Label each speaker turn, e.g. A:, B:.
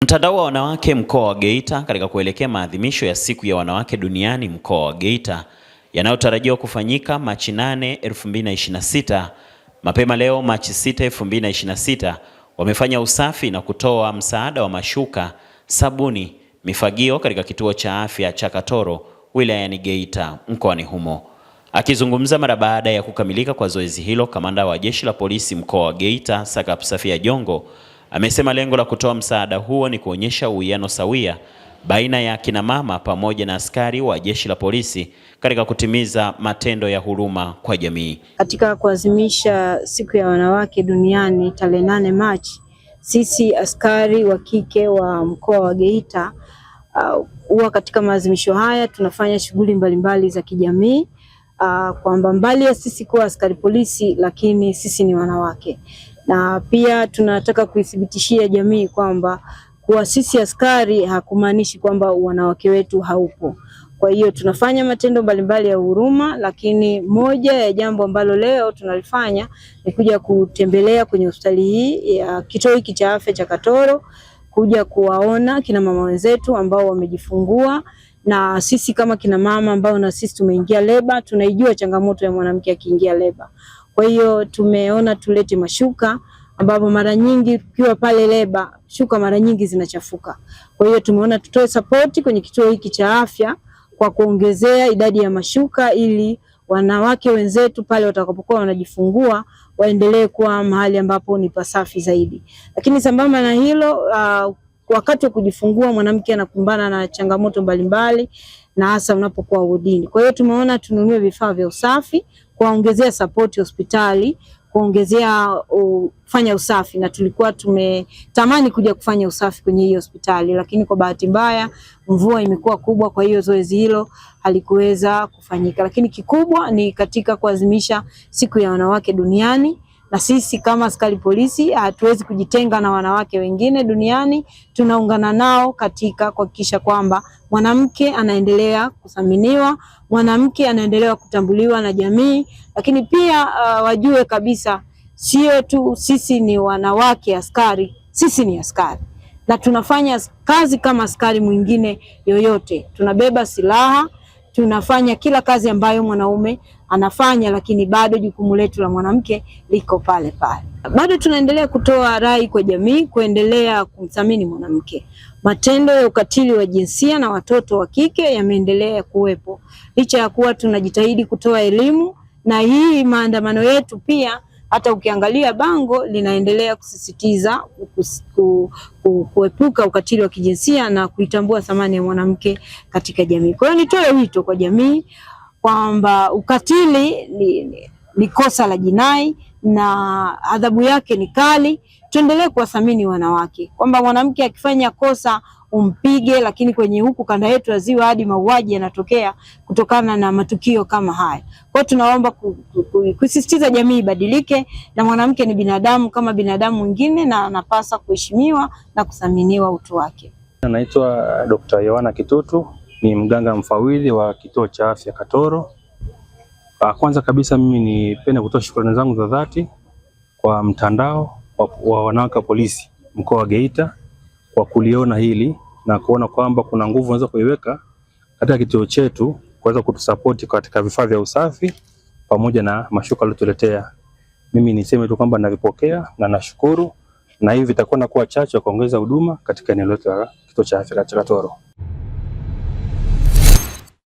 A: Mtandao wa wanawake mkoa wa Geita katika kuelekea maadhimisho ya siku ya wanawake duniani mkoa wa Geita yanayotarajiwa kufanyika Machi 8, 2026. Mapema leo Machi 6, 2026 wamefanya usafi na kutoa msaada wa mashuka, sabuni, mifagio katika kituo cha afya cha Katoro wilayani Geita mkoani humo. Akizungumza mara baada ya kukamilika kwa zoezi hilo, kamanda wa jeshi la polisi mkoa wa Geita Sakap Safia Jongo amesema lengo la kutoa msaada huo ni kuonyesha uwiano sawia baina ya kina mama pamoja na askari wa jeshi la polisi katika kutimiza matendo ya huruma kwa jamii.
B: Katika kuadhimisha siku ya wanawake duniani tarehe 8 Machi, sisi askari wa kike wa mkoa wa Geita huwa katika maadhimisho haya tunafanya shughuli mbalimbali za kijamii, kwamba mbali ya sisi kuwa askari polisi, lakini sisi ni wanawake. Na pia tunataka kuithibitishia jamii kwamba kuwa sisi askari hakumaanishi kwamba wanawake wetu haupo. Kwa hiyo tunafanya matendo mbalimbali ya huruma, lakini moja ya jambo ambalo leo tunalifanya ni kuja kutembelea kwenye hospitali hii ya kituo hiki cha afya cha Katoro, kuja kuwaona kina mama wenzetu ambao wamejifungua, na sisi kama kina mama ambao na sisi tumeingia leba, tunaijua changamoto ya mwanamke akiingia leba. Kwa hiyo tumeona tulete mashuka, ambapo mara nyingi ukiwa pale leba shuka mara nyingi zinachafuka. Kwa hiyo tumeona tutoe support kwenye kituo hiki cha afya kwa kuongezea idadi ya mashuka, ili wanawake wenzetu pale watakapokuwa wanajifungua waendelee kuwa mahali ambapo ni pasafi zaidi. Lakini sambamba na hilo, wakati wa kujifungua mwanamke anakumbana na changamoto mbalimbali, na hasa unapokuwa wodini. Kwa hiyo tumeona tununue vifaa vya usafi, kuongezea support hospitali, kuongezea kufanya usafi, na tulikuwa tumetamani kuja kufanya usafi kwenye hiyo hospitali, lakini kwa bahati mbaya mvua imekuwa kubwa, kwa hiyo zoezi hilo halikuweza kufanyika. Lakini kikubwa ni katika kuadhimisha siku ya wanawake duniani, na sisi kama askari polisi hatuwezi kujitenga na wanawake wengine duniani. Tunaungana nao katika kuhakikisha kwamba mwanamke anaendelea kuthaminiwa, mwanamke anaendelea kutambuliwa na jamii, lakini pia wajue kabisa sio tu sisi ni wanawake askari, sisi ni askari na tunafanya kazi kama askari mwingine yoyote. Tunabeba silaha, tunafanya kila kazi ambayo mwanaume anafanya, lakini bado jukumu letu la mwanamke liko pale pale. Bado tunaendelea kutoa rai kwa jamii kuendelea kumthamini mwanamke. Matendo ya ukatili wa jinsia na watoto wa kike yameendelea kuwepo, licha ya kuwa tunajitahidi kutoa elimu, na hii maandamano yetu pia hata ukiangalia bango linaendelea kusisitiza kuepuka ukatili wa kijinsia na kuitambua thamani ya mwanamke katika jamii. Kwa hiyo nitoe wito kwa jamii kwamba ukatili ni kosa la jinai na adhabu yake ni kali. Tuendelee kuwathamini wanawake, kwamba mwanamke akifanya kosa umpige, lakini kwenye huku kanda yetu ya Ziwa hadi mauaji yanatokea kutokana na matukio kama haya. Kwa hiyo tunaomba kusisitiza jamii ibadilike, na mwanamke ni binadamu kama binadamu mwingine, na anapaswa kuheshimiwa na kuthaminiwa utu wake.
C: Naitwa Dr. Yohana Kitutu, ni mganga mfawidhi wa kituo cha afya Katoro. Kwanza kabisa mimi nipende kutoa shukrani zangu za dhati kwa mtandao wa wanawake wa polisi mkoa wa Geita kwa kuliona hili na kuona kwamba kuna nguvu unaweza kuiweka katika kituo chetu kuweza kutusapoti katika vifaa vya usafi pamoja na mashuka waliotuletea. Mimi niseme tu kwamba navipokea na nashukuru, na hivi vitakuwa na kuwa chachu ya kuongeza huduma katika eneo letu la kituo cha afya cha Katoro.